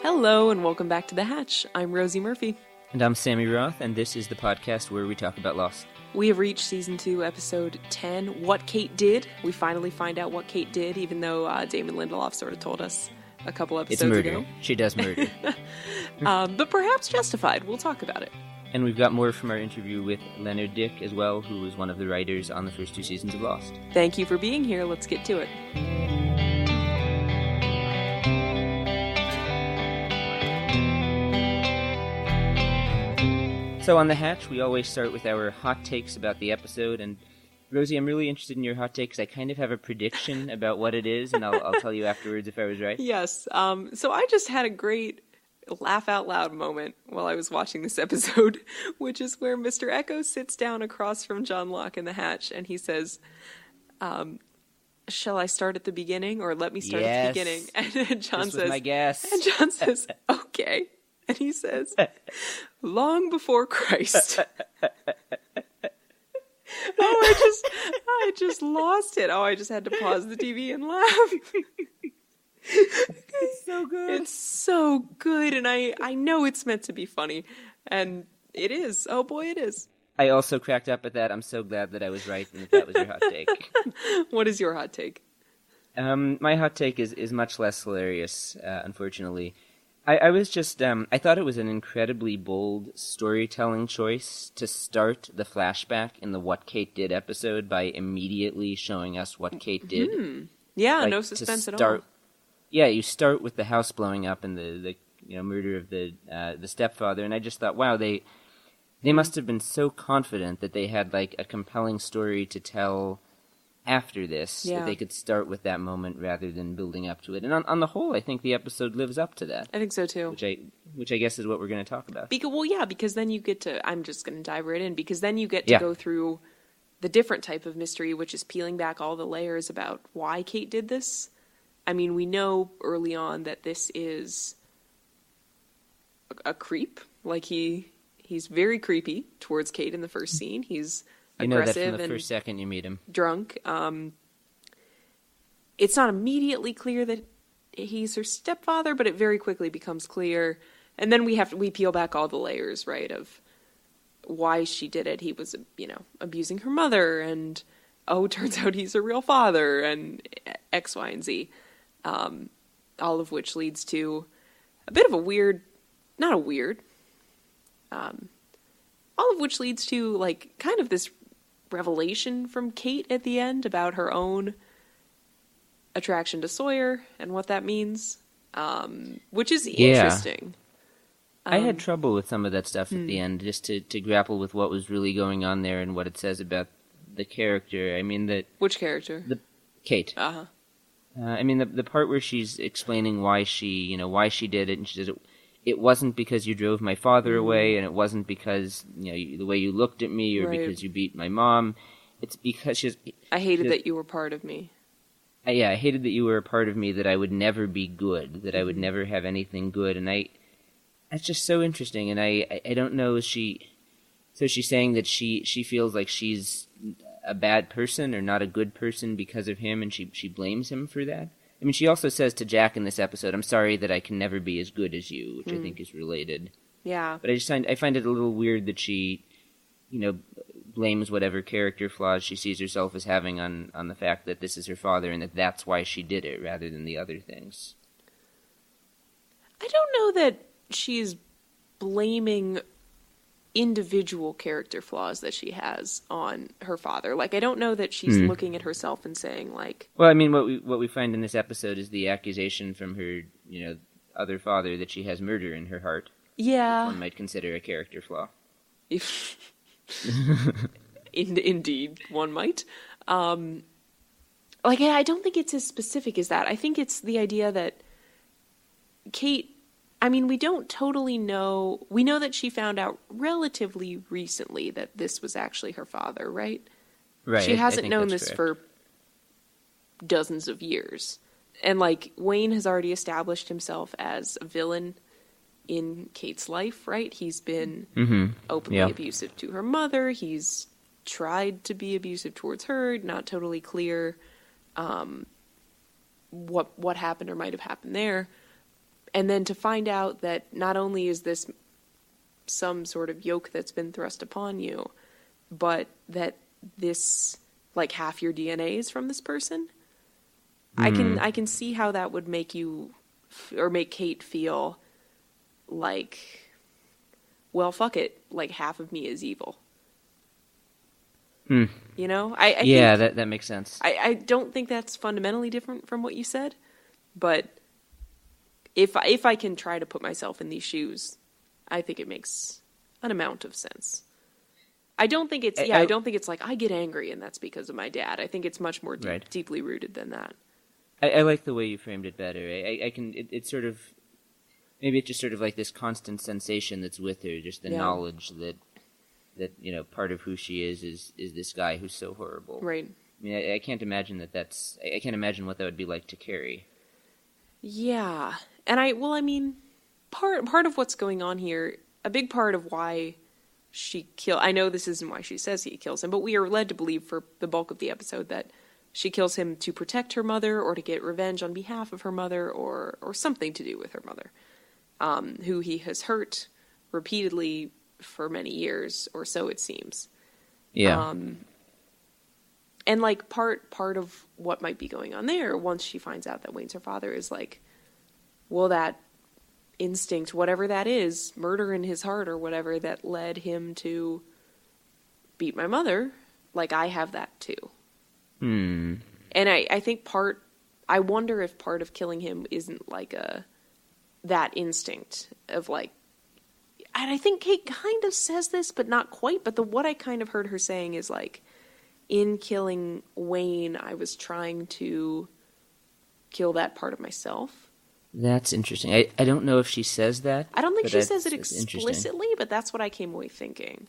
Hello and welcome back to The Hatch. I'm Rosie Murphy. And I'm Sammy Roth, and this is the podcast where we talk about Lost. We have reached Season 2, Episode 10, What Kate Did. We finally find out what Kate did, even though Damon Lindelof sort of told us a couple episodes ago. It's murder. She does murder. But perhaps justified. We'll talk about it. And we've got more from our interview with Leonard Dick as well, who was one of the writers on the first 2 seasons of Lost. Thank you for being here. Let's get to it. So on The Hatch, we always start with our hot takes about the episode, and Rosie, I'm really interested in your hot take because I kind of have a prediction about what it is, and I'll tell you afterwards if I was right. Yes. So I just had a great laugh out loud moment while I was watching this episode, which is where Mr. Echo sits down across from John Locke in The Hatch, and he says, shall I start at the beginning, or let me start at the beginning? And John says, my guess. And John says, okay. And he says, long before Christ. I just lost it. I just had to pause the TV and laugh. It's so good. It's so good. And I know it's meant to be funny. And it is. Oh boy, it is. I also cracked up at that. I'm so glad that I was right and that was your hot take. What is your hot take? My hot take is much less hilarious, unfortunately. I was just, I thought it was an incredibly bold storytelling choice to start the flashback in the What Kate Did episode by immediately showing us what Kate did. Yeah, like, no suspense at all. Yeah, you start with the house blowing up and the murder of the stepfather, and I just thought, wow, they must have been so confident that they had like a compelling story to tell after this, that they could start with that moment rather than building up to it. And on the whole, I think the episode lives up to that. I think so too. Which I guess is what we're going to talk about. Because then you get to, I'm just going to dive right in, because then you get to go through the different type of mystery, which is peeling back all the layers about why Kate did this. I mean, we know early on that this is a creep. Like, he's very creepy towards Kate in the first scene. He's aggressive, you know that from the first second you meet him. Drunk. It's not immediately clear that he's her stepfather, but it very quickly becomes clear. And then we peel back all the layers, right, of why she did it. He was, abusing her mother, and turns out he's a real father, and X, Y, and Z. All of which leads to a bit of a weird, all of which leads to, like, kind of this revelation from Kate at the end about her own attraction to Sawyer and what that means, which is interesting. I had trouble with some of that stuff at the end, just to grapple with what was really going on there and what it says about the character. I mean, which character? Kate. Uh-huh. I mean, the part where she's explaining why she did it, and she says it wasn't because you drove my father away, and it wasn't because the way you looked at me, or because you beat my mom. It's because I hated that you were part of me. I hated that you were a part of me. That I would never be good. That I would never have anything good. And that's just so interesting. And I don't know. So she's saying that she feels like she's a bad person or not a good person because of him, and she blames him for that. I mean, she also says to Jack in this episode, "I'm sorry that I can never be as good as you," which I think is related. Yeah. But I find it a little weird that she, blames whatever character flaws she sees herself as having on the fact that this is her father and that that's why she did it rather than the other things. I don't know that she's blaming individual character flaws that she has on her father. Like, I don't know that she's looking at herself and saying, like... Well, I mean, what we find in this episode is the accusation from her, other father that she has murder in her heart. Yeah. Which one might consider a character flaw. Indeed, one might. I don't think it's as specific as that. I think it's the idea that Kate... I mean, we don't totally know. We know that she found out relatively recently that this was actually her father, right? Right. She hasn't known this correct. for dozens of years. And, like, Wayne has already established himself as a villain in Kate's life, right? He's been openly abusive to her mother. He's tried to be abusive towards her. Not totally clear what happened or might have happened there. And then to find out that not only is this some sort of yoke that's been thrust upon you, but that this, like, half your DNA is from this person. I can see how that would make you, or make Kate feel like, well, fuck it, like, half of me is evil. You know? I yeah, think, that makes sense. I don't think that's fundamentally different from what you said, but if I can try to put myself in these shoes, I think it makes an amount of sense. I don't think it's I don't think it's like I get angry and that's because of my dad. I think it's much more deeply rooted than that. I like the way you framed it better. It's sort of, maybe it's just sort of like this constant sensation that's with her, just the knowledge that you know, part of who she is this guy who's so horrible. Right. I mean, I can't imagine I can't imagine what that would be like to carry. Yeah. And I mean, part of what's going on here, a big part of why she I know this isn't why she says he kills him, but we are led to believe for the bulk of the episode that she kills him to protect her mother or to get revenge on behalf of her mother or something to do with her mother, who he has hurt repeatedly for many years, or so it seems. Yeah. And like part of what might be going on there, once she finds out that Wayne's her father, is like, well, that instinct, whatever that is, murder in his heart or whatever that led him to beat my mother, like, I have that too. And I think I wonder if part of killing him isn't like that instinct of like, and I think Kate kind of says this, but not quite, but what I kind of heard her saying is like, in killing Wayne, I was trying to kill that part of myself. That's interesting. I don't know if she says that. I don't think she says it explicitly, but that's what I came away thinking.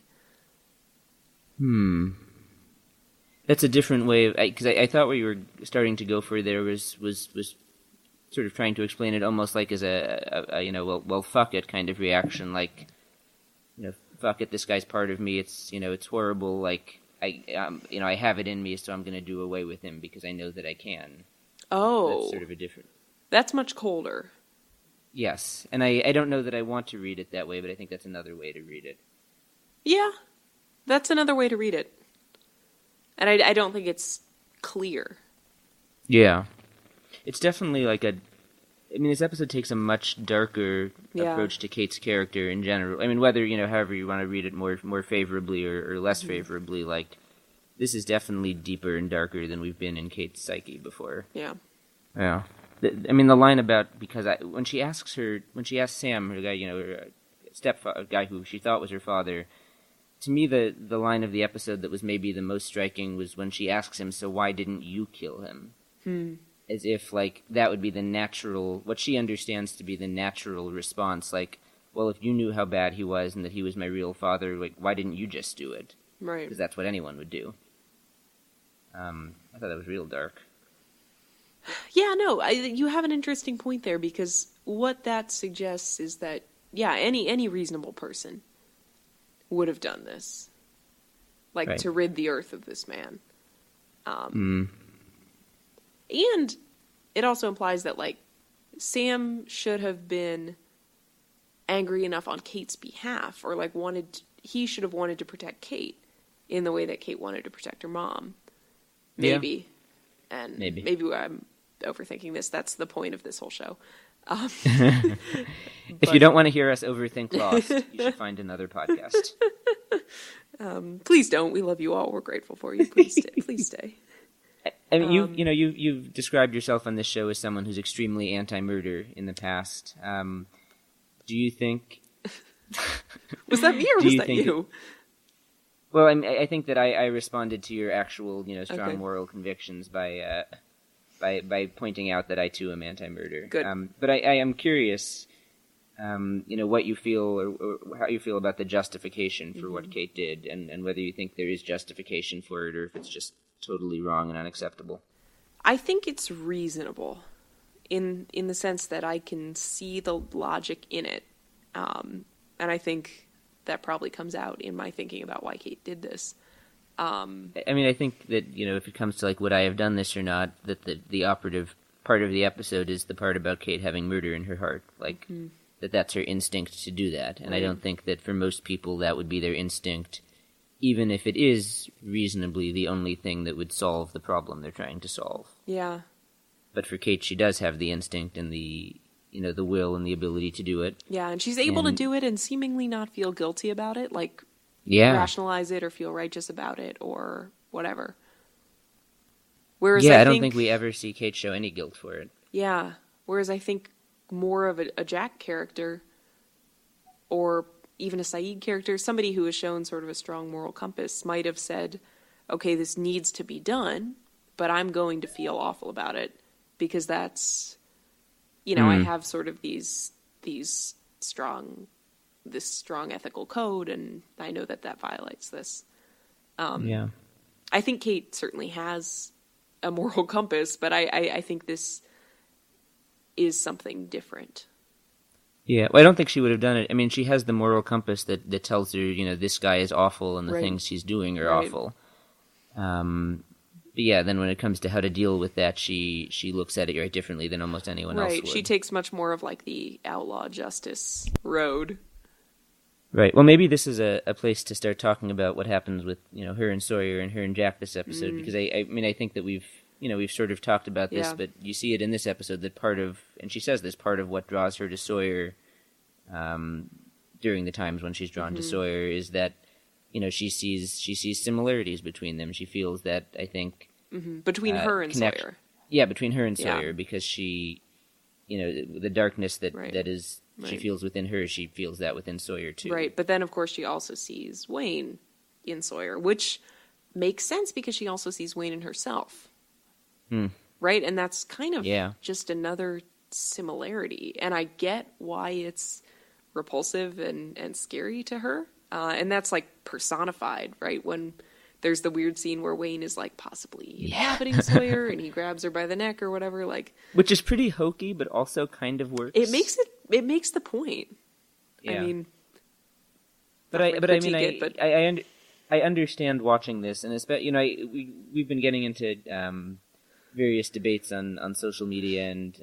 That's a different way of, because I thought where you were starting to go for there was sort of trying to explain it almost like as a you know, well fuck it kind of reaction, like, you know, fuck it, this guy's part of me, it's, you know, it's horrible, like, you know, I have it in me, so I'm going to do away with him because I know that I can. Oh. That's sort of a different. That's much colder. Yes, and I don't know that I want to read it that way, but I think that's another way to read it. Yeah, that's another way to read it. And I don't think it's clear. Yeah. It's definitely like I mean, this episode takes a much darker approach to Kate's character in general. I mean, whether, you know, however you want to read it more favorably or less favorably, like, this is definitely deeper and darker than we've been in Kate's psyche before. Yeah. Yeah. I mean, the line about, because when she asks Sam, her guy, you know, her stepfather, guy who she thought was her father, to me, the line of the episode that was maybe the most striking was when she asks him, so why didn't you kill him? As if, like, that would be the natural, what she understands to be the natural response. Like, well, if you knew how bad he was and that he was my real father, like, why didn't you just do it? Right. Because that's what anyone would do. I thought that was real dark. Yeah, no, you have an interesting point there, because what that suggests is that, yeah, any reasonable person would have done this. Like, to rid the earth of this man. And it also implies that, like, Sam should have been angry enough on Kate's behalf, or, like, he should have wanted to protect Kate in the way that Kate wanted to protect her mom. Maybe. Yeah. And maybe I'm overthinking this. That's the point of this whole show. If you don't want to hear us overthink Lost, you should find another podcast. Please don't. We love you all. We're grateful for you. Please stay. Please stay. I mean, you've described yourself on this show as someone who's extremely anti-murder in the past. Do you think? Was that me or was that you? Well, I think that I responded to your actual, you know, strong moral convictions by pointing out that I too am anti-murder. Good. But I am curious, you know, what you feel or how you feel about the justification for what Kate did, and whether you think there is justification for it or if it's just totally wrong and unacceptable. I think it's reasonable in the sense that I can see the logic in it. And I think that probably comes out in my thinking about why Kate did this. I mean, I think that, you know, if it comes to, like, would I have done this or not, that the operative part of the episode is the part about Kate having murder in her heart, like that's her instinct to do that. And I don't think that for most people that would be their instinct, even if it is reasonably the only thing that would solve the problem they're trying to solve. Yeah. But for Kate, she does have the instinct and the will and the ability to do it. Yeah, and she's able to do it and seemingly not feel guilty about it, like rationalize it or feel righteous about it or whatever. Whereas I don't think we ever see Kate show any guilt for it. Yeah, whereas I think more of a Jack character or even a Saeed character, somebody who has shown sort of a strong moral compass, might have said, okay, this needs to be done, but I'm going to feel awful about it because that's, I have sort of this strong ethical code, and I know that violates this. I think Kate certainly has a moral compass, but I think this is something different. Yeah, well, I don't think she would have done it. I mean, she has the moral compass that tells her, this guy is awful and the things she's doing are awful. But yeah, then when it comes to how to deal with that, she looks at it very differently than almost anyone else would. Right, she takes much more of like the outlaw justice road. Right. Well, maybe this is a place to start talking about what happens with her and Sawyer and her and Jack this episode, because I think that we've sort of talked about this, but you see it in this episode that and she says this, part of what draws her to Sawyer during the times when she's drawn to Sawyer is that she sees similarities between them. She feels that, I think, between her and Sawyer. Yeah, between her and Sawyer, because she, the darkness that is. She feels within her, she feels that within Sawyer, too. Right, but then, of course, she also sees Wayne in Sawyer, which makes sense because she also sees Wayne in herself. Right? And that's kind of just another similarity. And I get why it's repulsive and scary to her. And that's, like, personified, right? When there's the weird scene where Wayne is, like, possibly inhabiting Sawyer, and he grabs her by the neck or whatever, like... Which is pretty hokey, but also kind of works. It makes the point. Yeah. I mean... I understand watching this, and especially, we've been getting into various debates on social media and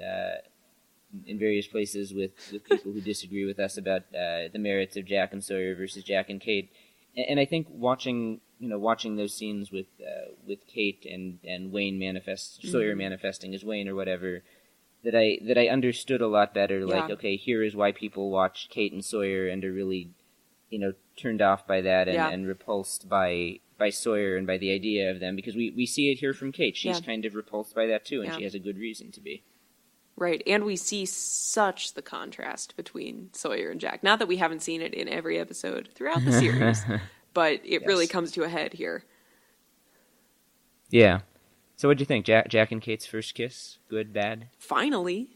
in various places with people who disagree with us about the merits of Jack and Sawyer versus Jack and Kate. And I think watching those scenes with Kate and Wayne Sawyer manifesting as Wayne or whatever, that I understood a lot better. Like, okay, here is why people watch Kate and Sawyer and are really, turned off by that and repulsed by Sawyer and by the idea of them, because we see it here from Kate. She's kind of repulsed by that too, and she has a good reason to be. Right, and we see such the contrast between Sawyer and Jack. Not that we haven't seen it in every episode throughout the series, but it really comes to a head here. Yeah. So what'd you think? Jack and Kate's first kiss? Good, bad? Finally.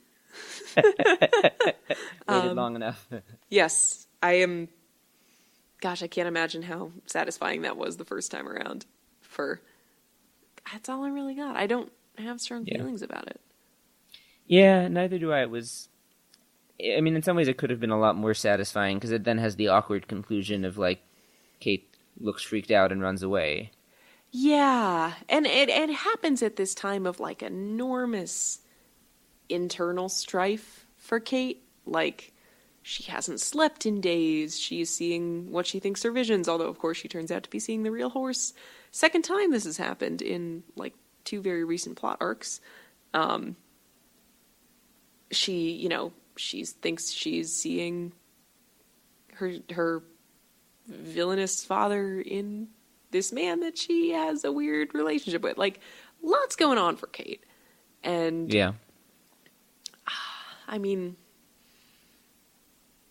Waited long enough. Yes, I am... Gosh, I can't imagine how satisfying that was the first time around. That's all I really got. I don't have strong feelings about it. Yeah, neither do I. In some ways it could have been a lot more satisfying, because it then has the awkward conclusion of, like, Kate looks freaked out and runs away. Yeah, and it happens at this time of, like, enormous internal strife for Kate. Like, she hasn't slept in days. She's seeing what she thinks are visions, although, of course, she turns out to be seeing the real horse. Second time this has happened in, like, 2 very recent plot arcs. She thinks she's seeing her villainous father in this man that she has a weird relationship with. Like, lots going on for Kate. And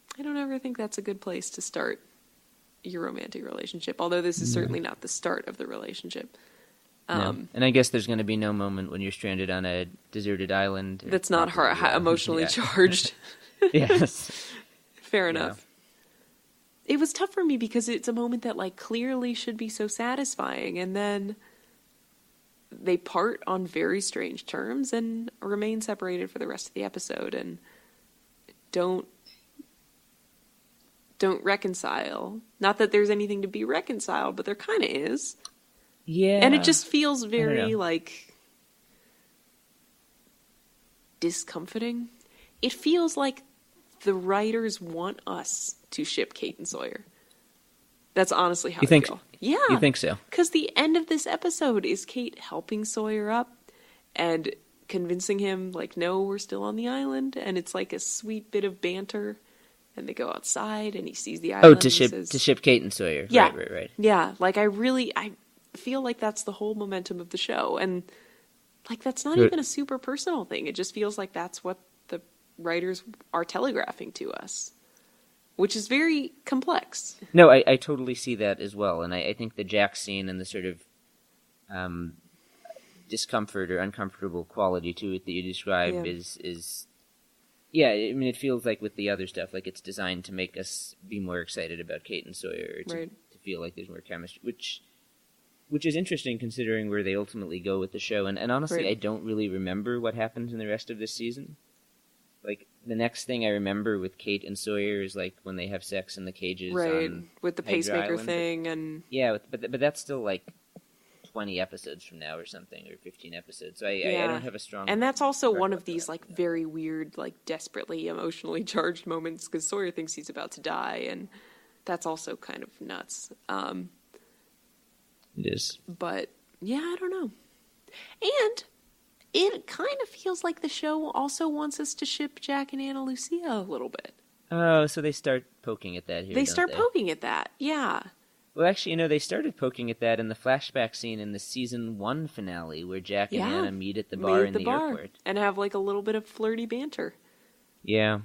I don't ever think that's a good place to start your romantic relationship, although this is certainly not the start of the relationship. No. And I guess there's going to be no moment when you're stranded on a deserted island. That's not emotionally charged. Yes. Fair enough. It was tough for me because it's a moment that, like, clearly should be so satisfying, and then they part on very strange terms and remain separated for the rest of the episode and don't reconcile. Not that there's anything to be reconciled, but there kind of is. Yeah. And it just feels very, like, discomforting. It feels like the writers want us to ship Kate and Sawyer. That's honestly how I feel. Yeah. You think so? Because the end of this episode is Kate helping Sawyer up and convincing him, like, no, we're still on the island. And it's like a sweet bit of banter. And they go outside and he sees the island. Oh, to ship Kate and Sawyer. Yeah. Right. Yeah. Like, I feel like that's the whole momentum of the show. And, like, that's not even a super personal thing. It just feels like that's what the writers are telegraphing to us, which is very complex. No, I totally see that as well. And I think the Jack scene and the sort of discomfort or uncomfortable quality to it that you describe is yeah, I mean, it feels like with the other stuff, like it's designed to make us be more excited about Kate and Sawyer, to feel like there's more chemistry, which is interesting considering where they ultimately go with the show. And honestly, I don't really remember what happens in the rest of this season. Like, the next thing I remember with Kate and Sawyer is, like, when they have sex in the cages on with the pacemaker Island. Thing, and... Yeah, but that's still, like, 20 episodes from now or something, or 15 episodes, so I don't have a strong... And that's also one of these, like, very weird, like, desperately emotionally charged moments, because Sawyer thinks he's about to die, and that's also kind of nuts. It is. But, yeah, I don't know. And... it kind of feels like the show also wants us to ship Jack and Ana Lucia a little bit. Oh, so they start poking at that here, They start poking at that, yeah. Well, actually, they started poking at that in the flashback scene in the season 1 finale, where Jack and Ana meet at the bar in the airport. And have, like, a little bit of flirty banter. Yeah.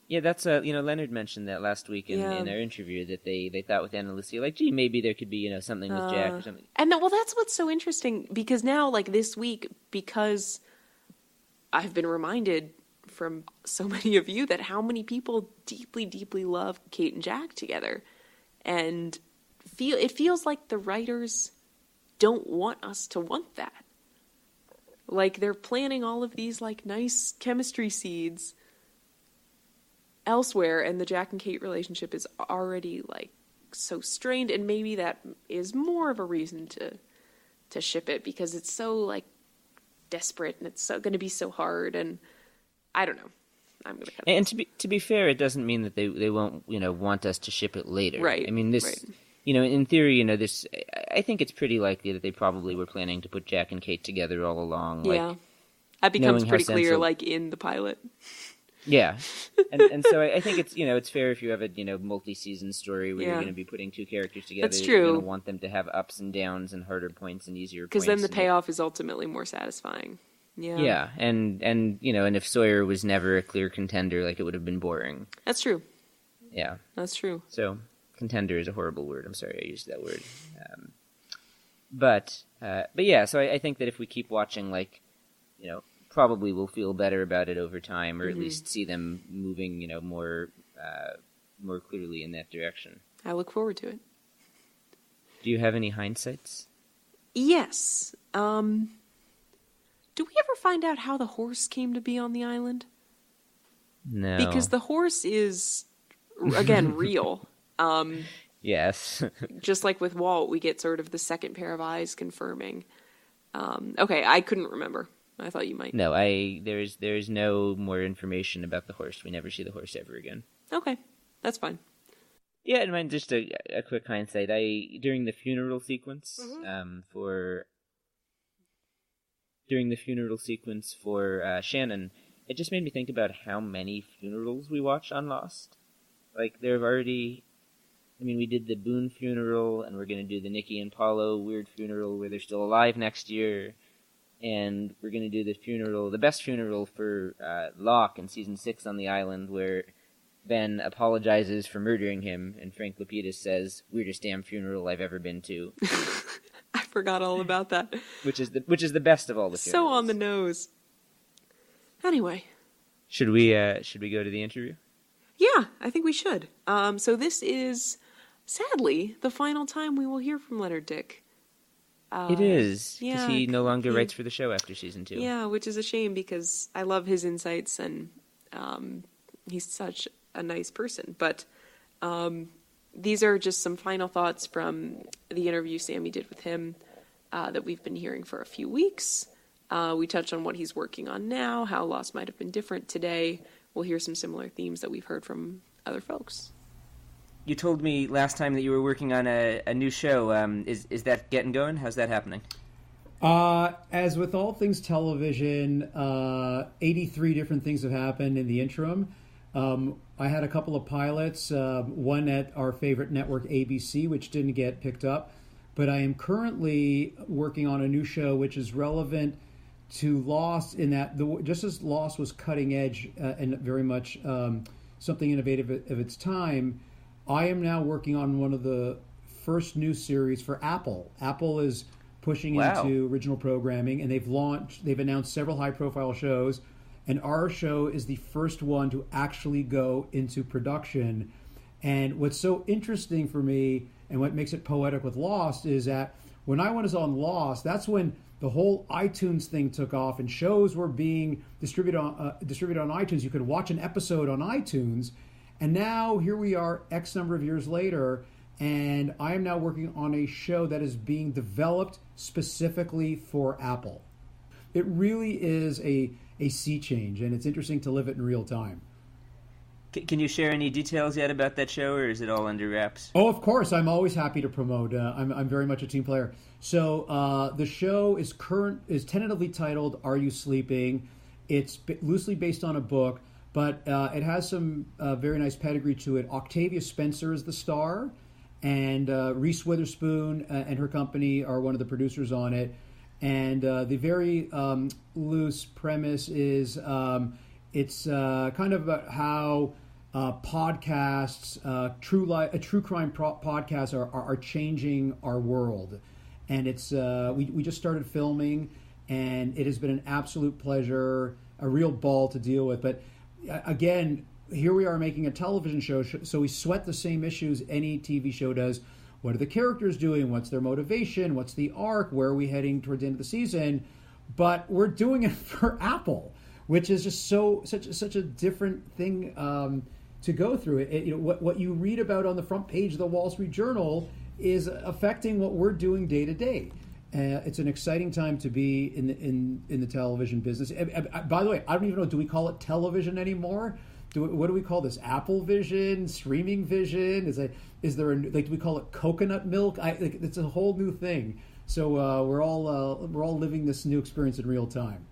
Yeah, that's, Leonard mentioned that last week in our interview, that they thought with Ana Lucia, like, gee, maybe there could be, something with Jack or something. And, well, that's what's so interesting, because now, like, this week, because I've been reminded from so many of you that how many people deeply, deeply love Kate and Jack together. And it feels like the writers don't want us to want that. Like, they're planting all of these, like, nice chemistry seeds elsewhere, and the Jack and Kate relationship is already, like, so strained, and maybe that is more of a reason to ship it, because it's so, like, desperate, and it's so going to be so hard, and I don't know. I'm going to cut And to be fair, it doesn't mean that they won't, want us to ship it later. Right. I mean, this, in theory, this, I think it's pretty likely that they probably were planning to put Jack and Kate together all along. Yeah. Like, that becomes pretty clear, like, in the pilot. Yeah. And so I think it's, it's fair if you have a, multi-season story where you're going to be putting two characters together. That's true. You're going to want them to have ups and downs and harder points and easier points. Because then the payoff is ultimately more satisfying. Yeah. Yeah, and and if Sawyer was never a clear contender, like, it would have been boring. That's true. Yeah. That's true. So, contender is a horrible word. I'm sorry I used that word. But yeah, so I think that if we keep watching, like, probably we'll feel better about it over time, or at least see them moving, more clearly in that direction. I look forward to it. Do you have any hindsights? Yes. Do we ever find out how the horse came to be on the island? No. Because the horse is, again, real. Yes. Just like with Walt, we get sort of the second pair of eyes confirming. Okay, I couldn't remember. I thought you might. No, there's no more information about the horse. We never see the horse ever again. Okay, that's fine. Yeah, and mine, just a quick hindsight. During the funeral sequence, for Shannon, it just made me think about how many funerals we watch on Lost. Like, there have already... I mean, we did the Boone funeral, and we're going to do the Nikki and Paulo weird funeral where they're still alive next year. And we're going to do the best funeral for Locke in Season 6 on the island, where Ben apologizes for murdering him, and Frank Lapidus says, "Weirdest damn funeral I've ever been to." I forgot all about that. Which is the best of all the funerals. So on the nose. Anyway. Should we go to the interview? Yeah, I think we should. So this is, sadly, the final time we will hear from Leonard Dick. It is, because he no longer writes for the show after Season 2. Yeah, which is a shame, because I love his insights, and he's such a nice person. But these are just some final thoughts from the interview Sammy did with him that we've been hearing for a few weeks. We touch on what he's working on now, how Lost might have been different today. We'll hear some similar themes that we've heard from other folks. You told me last time that you were working on a new show. Is that getting going? How's that happening? As with all things television, 83 different things have happened in the interim. I had a couple of pilots, one at our favorite network, ABC, which didn't get picked up. But I am currently working on a new show which is relevant to Lost in that, just as Lost was cutting edge and very much something innovative of its time, I am now working on one of the first new series for Apple. Apple is pushing into original programming, and they've announced several high-profile shows, and our show is the first one to actually go into production. And what's so interesting for me, and what makes it poetic with Lost, is that when I was on Lost, that's when the whole iTunes thing took off, and shows were being distributed on iTunes. You could watch an episode on iTunes, and now here we are, X number of years later, and I am now working on a show that is being developed specifically for Apple. It really is a sea change, and it's interesting to live it in real time. Can you share any details yet about that show, or is it all under wraps? Oh, of course. I'm always happy to promote. I'm very much a team player. So the show is tentatively titled "Are You Sleeping?" It's loosely based on a book, but it has some very nice pedigree to it. Octavia Spencer is the star, and Reese Witherspoon and her company are one of the producers on it. And the very loose premise is it's kind of about how podcasts, true crime podcasts are changing our world. And it's we just started filming, and it has been an absolute pleasure, a real ball to deal with. But again, here we are making a television show, so we sweat the same issues any TV show does. What are the characters doing? What's their motivation? What's the arc? Where are we heading toward the end of the season? But we're doing it for Apple, which is just such a different thing to go through. What you read about on the front page of the Wall Street Journal is affecting what we're doing day to day. It's an exciting time to be in the television business. By the way, I don't even know, do we call it television anymore? What do we call this? Apple Vision, streaming vision? Do we call it coconut milk? It's a whole new thing. So we're all living this new experience in real time.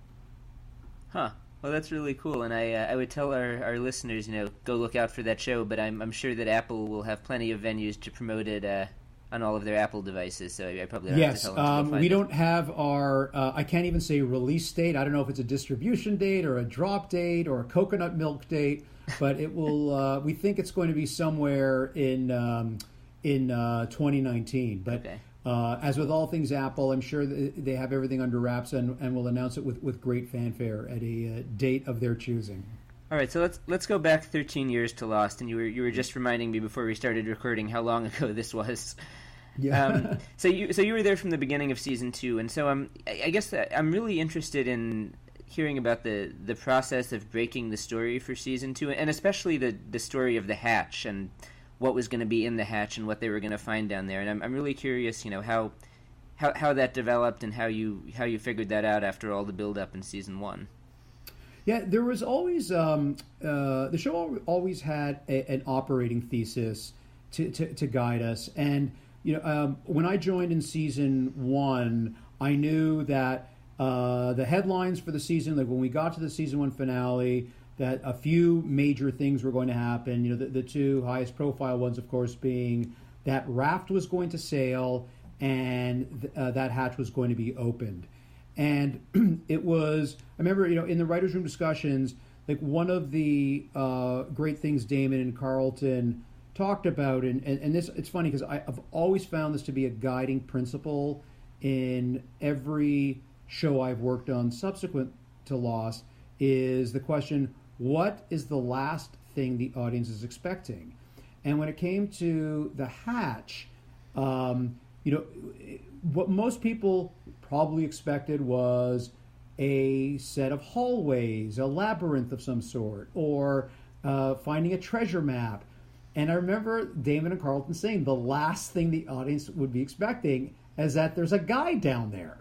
Huh. Well, that's really cool, and I would tell our listeners, go look out for that show. But I'm sure that Apple will have plenty of venues to promote it on all of their Apple devices. So I probably don't have to tell them to go find we it. don't have our. I can't even say release date. I don't know if it's a distribution date or a drop date or a coconut milk date, but it will. We think it's going to be somewhere in 2019. But okay. As with all things Apple, I'm sure they have everything under wraps and will announce it with great fanfare at a date of their choosing. All right, so let's go back 13 years to Lost, and you were just reminding me before we started recording how long ago this was. Yeah. So you were there from the beginning of season 2, and so I guess I'm really interested in hearing about the process of breaking the story for season 2, and especially the story of the hatch and what was going to be in the hatch and what they were going to find down there. And I'm really curious, how that developed and how you figured that out after all the build up in season 1. Yeah, there was always the show always had an operating thesis to guide us, and when I joined in season 1, I knew that the headlines for the season, like when we got to the season 1 finale, that a few major things were going to happen. The two highest profile ones, of course, being that raft was going to sail and that hatch was going to be opened. And it was, I remember, in the writers' room discussions, like one of the great things Damon and Carlton talked about, and this, it's funny because I've always found this to be a guiding principle in every show I've worked on subsequent to Lost, is the question, what is the last thing the audience is expecting? And when it came to the hatch, what most people probably expected was a set of hallways, a labyrinth of some sort, or finding a treasure map. And I remember Damon and Carlton saying the last thing the audience would be expecting is that there's a guy down there.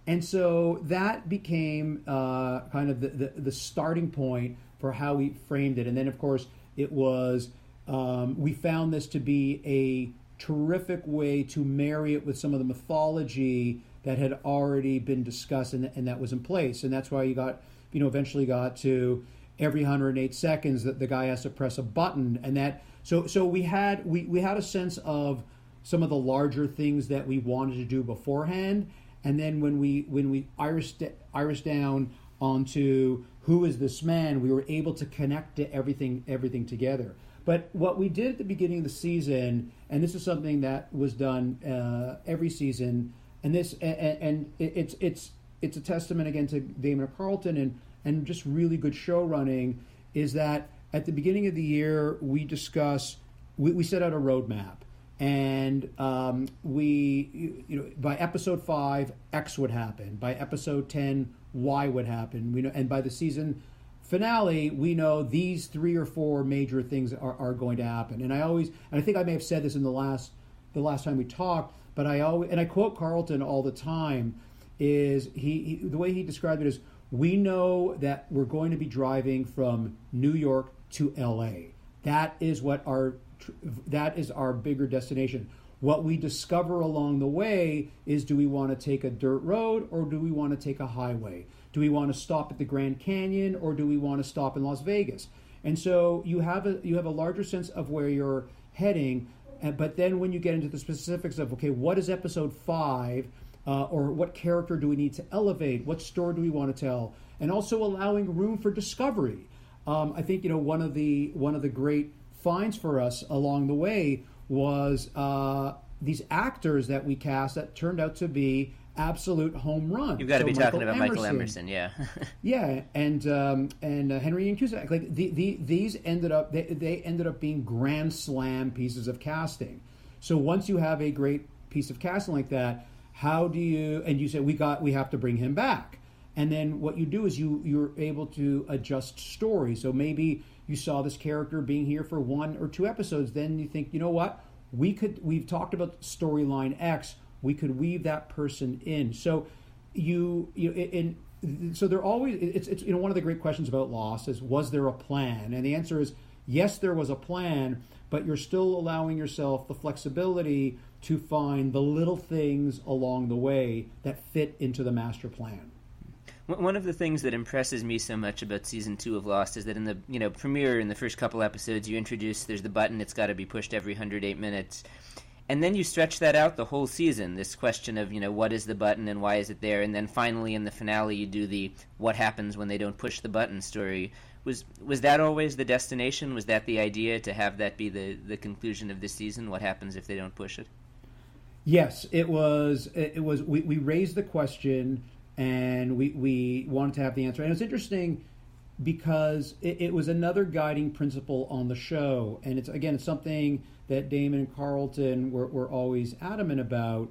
And so that became kind of the starting point for how we framed it. And then, of course, it was we found this to be a terrific way to marry it with some of the mythology that had already been discussed and that was in place. And that's why you got, eventually got to every 108 seconds that the guy has to press a button. And that, so we had a sense of some of the larger things that we wanted to do beforehand. And then when we iris down onto who is this man, we were able to connect to everything together. But what we did at the beginning of the season, and this is something that was done every season, and it's a testament again to Damon and Carlton and just really good show running, is that at the beginning of the year we set out a roadmap. And by episode 5, X would happen. By episode 10, Y would happen. And by the season finale, we know these 3 or 4 major things are going to happen. And I think I may have said this in the last time we talked, but I quote Carlton all the time, is he the way he described it is, we know that we're going to be driving from New York to L.A. That is our bigger destination. What we discover along the way is, do we want to take a dirt road or do we want to take a highway? Do we want to stop at the Grand Canyon or do we want to stop in Las Vegas? And so you have a larger sense of where you're heading, but then when you get into the specifics of, okay, what is episode 5, or what character do we need to elevate? What story do we want to tell? And also allowing room for discovery. I think one of the great finds for us along the way was these actors that we cast that turned out to be absolute home runs. You've got to be talking about Michael Emerson, yeah. Yeah, and Henry Ian Cusack. Like these ended up they ended up being grand slam pieces of casting. So once you have a great piece of casting like that, how do you, and you say we have to bring him back. And then what you do is you're able to adjust story. So maybe you saw this character being here for 1 or 2 episodes. Then you think, you know what? We've talked about storyline X. We could weave that person in. So so they're always, it's one of the great questions about Lost is, was there a plan? And the answer is yes, there was a plan, but you're still allowing yourself the flexibility to find the little things along the way that fit into the master plan. One of the things that impresses me so much about season 2 of Lost is that in the premiere, in the first couple episodes, you introduce there's the button, it's got to be pushed every 108 minutes. And then you stretch that out the whole season, this question of, what is the button and why is it there? And then finally in the finale you do the what happens when they don't push the button story. Was that always the destination? Was that the idea, to have that be the conclusion of this season? What happens if they don't push it? Yes, it was. We raised the question, and we wanted to have the answer. And it's interesting because it was another guiding principle on the show. And it's something that Damon and Carlton were always adamant about.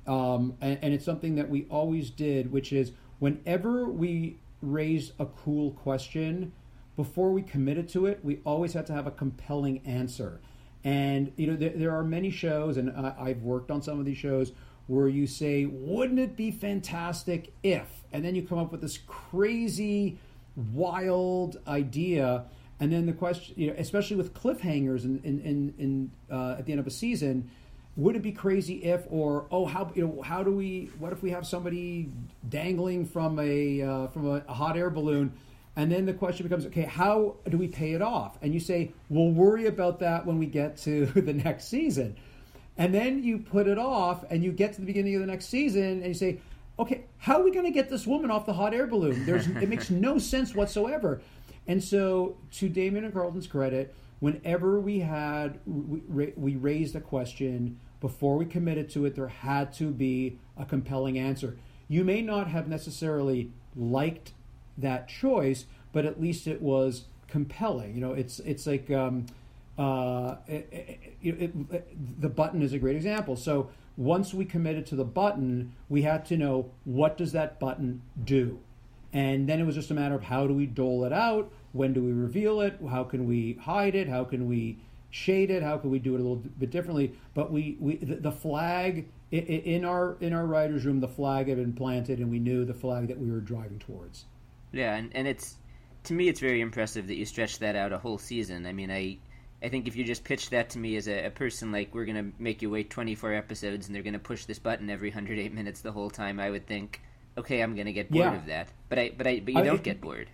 And it's something that we always did, which is whenever we raised a cool question, before we committed to it, we always had to have a compelling answer. And, there are many shows, and I've worked on some of these shows, where you say, wouldn't it be fantastic if? And then you come up with this crazy, wild idea. And then the question, especially with cliffhangers in at the end of a season, would it be crazy if, or, what if we have somebody dangling from a hot air balloon? And then the question becomes, okay, how do we pay it off? And you say, we'll worry about that when we get to the next season. And then you put it off and you get to the beginning of the next season and you say, okay, how are we going to get this woman off the hot air balloon? It makes no sense whatsoever. And so, to Damon and Carlton's credit, whenever we raised a question, before we committed to it, there had to be a compelling answer. You may not have necessarily liked that choice, but at least it was compelling. It's like the button is a great example. So once we committed to the button, we had to know, what does that button do? And then it was just a matter of, how do we dole it out? When do we reveal it? How can we hide it? How can we shade it? How can we do it a little bit differently? But the flag in our writers' room, the flag had been planted, and we knew the flag that we were driving towards. Yeah, and it's, to me, it's very impressive that you stretched that out a whole season. I mean, I think if you just pitched that to me as a person, like, we're going to make you wait 24 episodes and they're going to push this button every 108 minutes the whole time, I would think, okay, I'm going to get bored of that. But you don't get bored.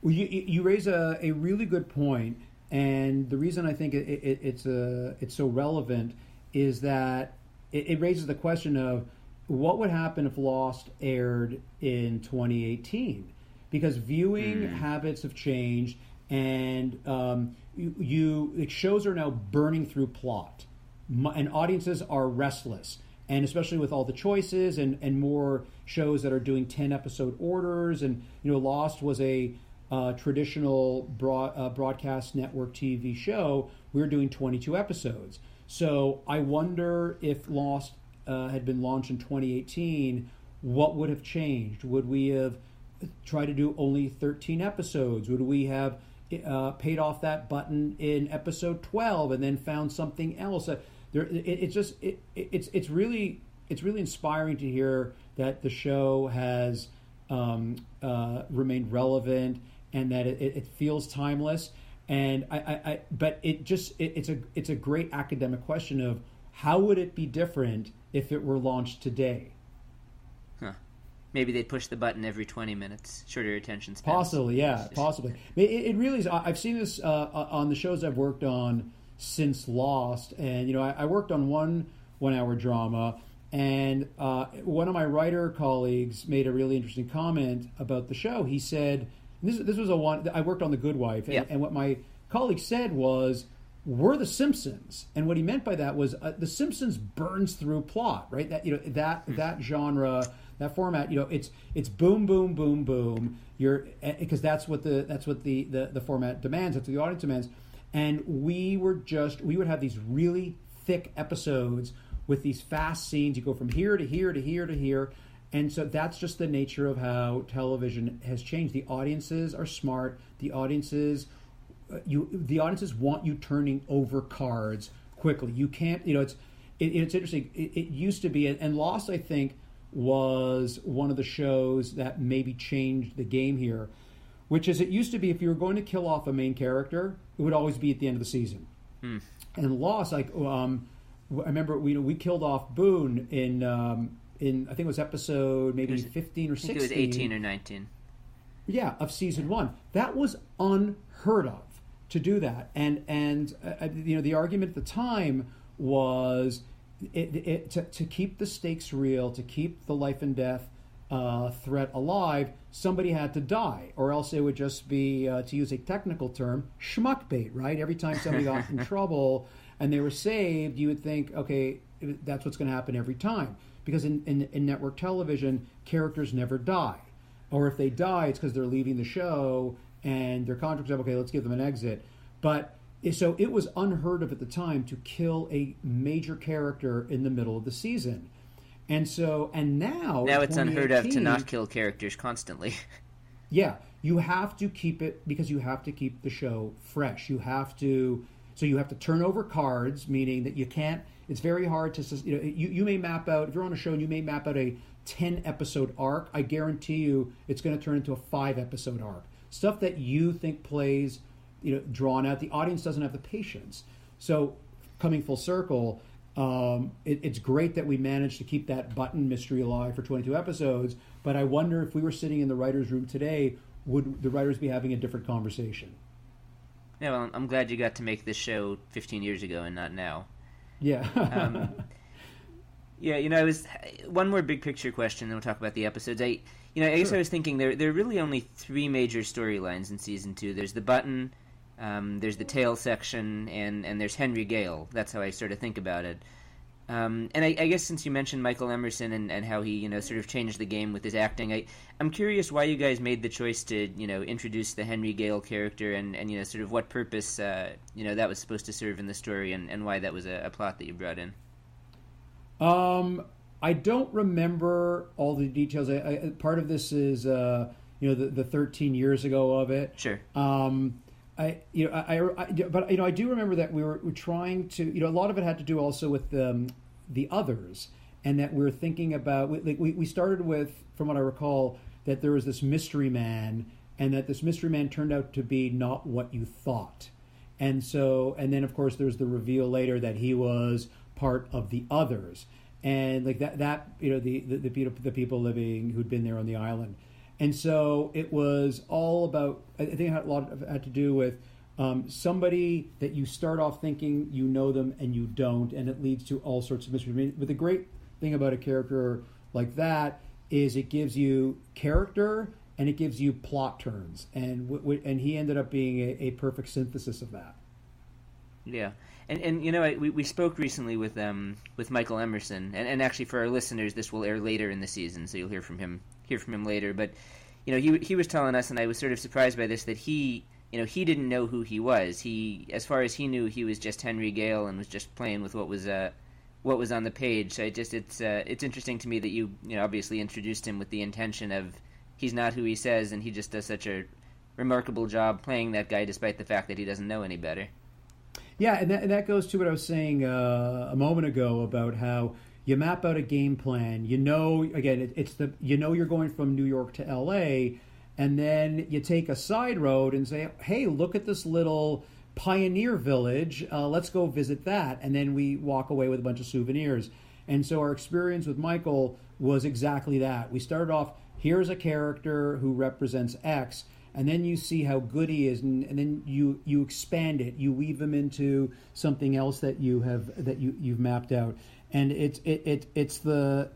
Well, you raise a really good point, and the reason I think it's so relevant is that it raises the question of what would happen if Lost aired in 2018, because viewing habits have changed, and shows are now burning through plot, and audiences are restless, and especially with all the choices and more shows that are doing 10-episode orders, and Lost was a traditional broadcast network TV show. We're doing 22 episodes. So I wonder if Lost had been launched in 2018, what would have changed? Would we have tried to do only 13 episodes? Would we have paid off that button in episode 12 and then found something else? It's really inspiring to hear that the show has remained relevant and that it feels timeless. And but it's a great academic question of how would it be different if it were launched today? Maybe they'd push the button every 20 minutes, shorter attention spans. Possibly, yeah, possibly. It really is. I've seen this on the shows I've worked on since Lost, and I worked on one-hour drama, and one of my writer colleagues made a really interesting comment about the show. He said, this was I worked on The Good Wife, and what my colleague said was, we're the Simpsons, and what he meant by that was the Simpsons burns through plot, right? That that genre, that format, it's boom, boom, boom, boom. Because that's what the format demands. That's what the audience demands. And we would have these really thick episodes with these fast scenes. You go from here to here to here to here. And so that's just the nature of how television has changed. The audiences are smart. The audiences want you turning over cards quickly. You can't, it's interesting. It used to be, and Lost, I think, was one of the shows that maybe changed the game here, which is, it used to be if you were going to kill off a main character, it would always be at the end of the season. And Lost, I remember we killed off Boone in I think it was episode maybe 15 or 16. I think it was 18 or 19. Yeah, of season 1. That was unheard of to do that, and the argument at the time was to keep the stakes real, to keep the life and death threat alive, somebody had to die, or else it would just be, to use a technical term, schmuck bait, right? Every time somebody got in trouble and they were saved, you would think, okay, that's what's going to happen every time. Because in network television, characters never die. Or if they die, it's because they're leaving the show and their contract's up, okay, let's give them an exit. But so it was unheard of at the time to kill a major character in the middle of the season. And now it's unheard of to not kill characters constantly. Yeah, you have to keep it, because you have to keep the show fresh. You have to turn over cards, meaning that you can't. It's very hard to, you may map out, if you're on a show and you may map out a 10-episode arc, I guarantee you it's going to turn into a 5-episode arc. Stuff that you think plays, drawn out. The audience doesn't have the patience. So, coming full circle, it's great that we managed to keep that button mystery alive for 22 episodes, but I wonder if we were sitting in the writer's room today, would the writers be having a different conversation? Yeah, well, I'm glad you got to make this show 15 years ago and not now. Yeah. Yeah, I was, one more big picture question, then we'll talk about the episodes. I guess I was thinking there are really only 3 major storylines in season 2. There's the button, there's the tail section, and there's Henry Gale. That's how I sort of think about it. And I guess since you mentioned Michael Emerson and how he, sort of changed the game with his acting, I'm curious why you guys made the choice to, introduce the Henry Gale character and sort of what purpose, that was supposed to serve in the story and why that was a plot that you brought in. I don't remember all the details. Part of this is, the 13 years ago of it. Sure. I do remember that we were trying to, a lot of it had to do also with the others, and that we're thinking about. We started with, from what I recall, that there was this mystery man, and that this mystery man turned out to be not what you thought. And then of course there's the reveal later that he was part of the others, and like that the people living who'd been there on the island. And so it was all about, I think it had to do with somebody that you start off thinking you know them and you don't, and it leads to all sorts of mysteries. But the great thing about a character like that is it gives you character and it gives you plot turns, and he ended up being a perfect synthesis of that. Yeah, and we spoke recently with Michael Emerson, and actually for our listeners, this will air later in the season, so you'll hear from him later. But he was telling us, and I was sort of surprised by this, that he didn't know who he was. He, as far as he knew, he was just Henry Gale and was just playing with what was on the page. So it's interesting to me that you obviously introduced him with the intention of he's not who he says, and he just does such a remarkable job playing that guy despite the fact that he doesn't know any better. Yeah, and that goes to what I was saying a moment ago about how you map out a game plan. Again, you're going from New York to L.A., and then you take a side road and say, hey, look at this little pioneer village. Let's go visit that. And then we walk away with a bunch of souvenirs. And so our experience with Michael was exactly that. We started off, here's a character who represents X, and then you see how good he is, and then you expand it. You weave him into something else that you've mapped out. And it's the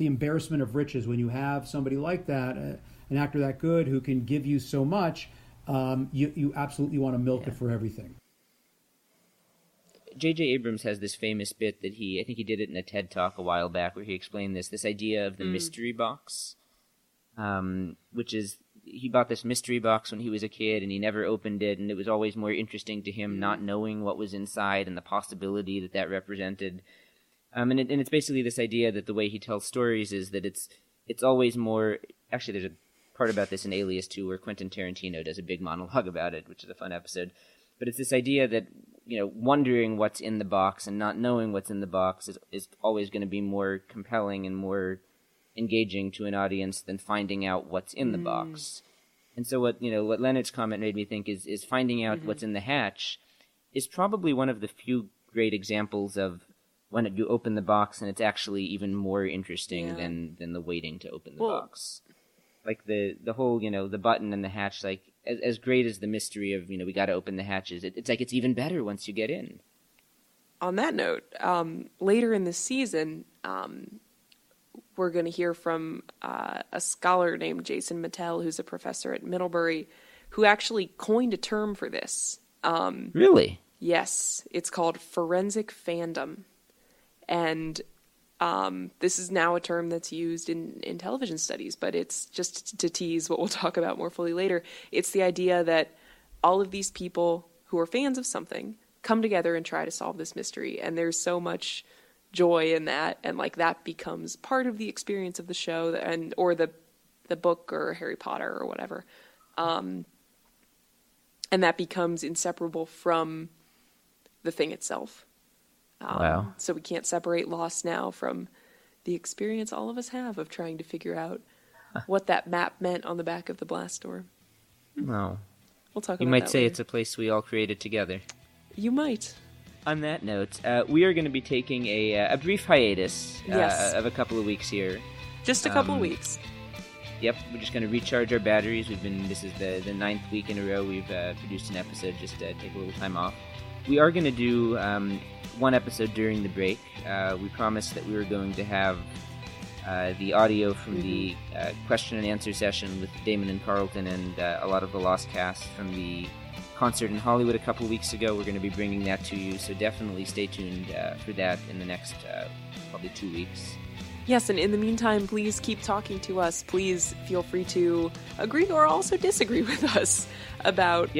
embarrassment of riches when you have somebody like that, an actor that good who can give you so much. You absolutely want to milk it for everything. J.J. Abrams has this famous bit that I think he did it in a TED Talk a while back, where he explained this idea of the mystery box, which is he bought this mystery box when he was a kid, and he never opened it, and it was always more interesting to him not knowing what was inside and the possibility that represented. And it's basically this idea that the way he tells stories is that it's always more. Actually, there's a part about this in Alias 2 where Quentin Tarantino does a big monologue about it, which is a fun episode. But it's this idea that wondering what's in the box and not knowing what's in the box is always going to be more compelling and more engaging to an audience than finding out what's in the box. And so what Leonard's comment made me think is finding out what's in the hatch is probably one of the few great examples of when you open the box and it's actually even more interesting than the waiting to open the box. Like the whole, the button and the hatch, like as great as the mystery of, we got to open the hatches, it's like it's even better once you get in. On that note, later in the season, we're going to hear from a scholar named Jason Mattel, who's a professor at Middlebury, who actually coined a term for this. Really? Yes. It's called forensic fandom. And this is now a term that's used in television studies, but it's just to tease what we'll talk about more fully later. It's the idea that all of these people who are fans of something come together and try to solve this mystery. And there's so much joy in that, and like that becomes part of the experience of the show or the book or Harry Potter or whatever. And that becomes inseparable from the thing itself. Wow. So we can't separate Lost now from the experience all of us have of trying to figure out what that map meant on the back of the blast door. No. We'll talk about that You might say later. it's a place we all created together. You might. On that note, we are going to be taking a brief hiatus of a couple of weeks here. Just a couple of weeks. Yep, we're just going to recharge our batteries. This is the 9th week in a row we've produced an episode just to take a little time off. We are going to do one episode during the break. We promised that we were going to have the audio from the question and answer session with Damon and Carlton and a lot of the Lost cast from the concert in Hollywood a couple weeks ago. We're going to be bringing that to you, so definitely stay tuned for that in the next probably 2 weeks. Yes, and in the meantime, please keep talking to us. Please feel free to agree or also disagree with us about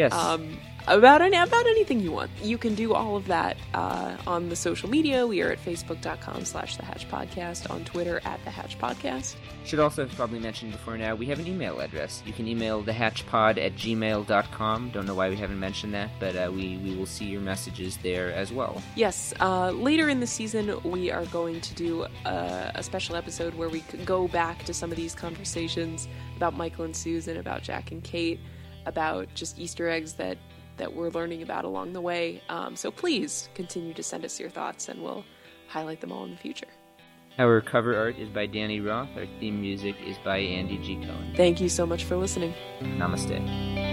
about anything you want. You can do all of that on the social media. We are at facebook.com/thehatchpodcast, on Twitter @thehatchpodcast. Should also have probably mentioned before now, we have an email address. You can email thehatchpod@gmail.com. Don't know why we haven't mentioned that, but we will see your messages there as well. Yes, later in the season, we are going to do a special episode where we could go back to some of these conversations about Michael and Susan, about Jack and Kate, about just Easter eggs that we're learning about along the way. So please continue to send us your thoughts, and we'll highlight them all in the future. Our cover art is by Danny Roth. Our theme music is by Andy G. Cohen. Thank you so much for listening. Namaste.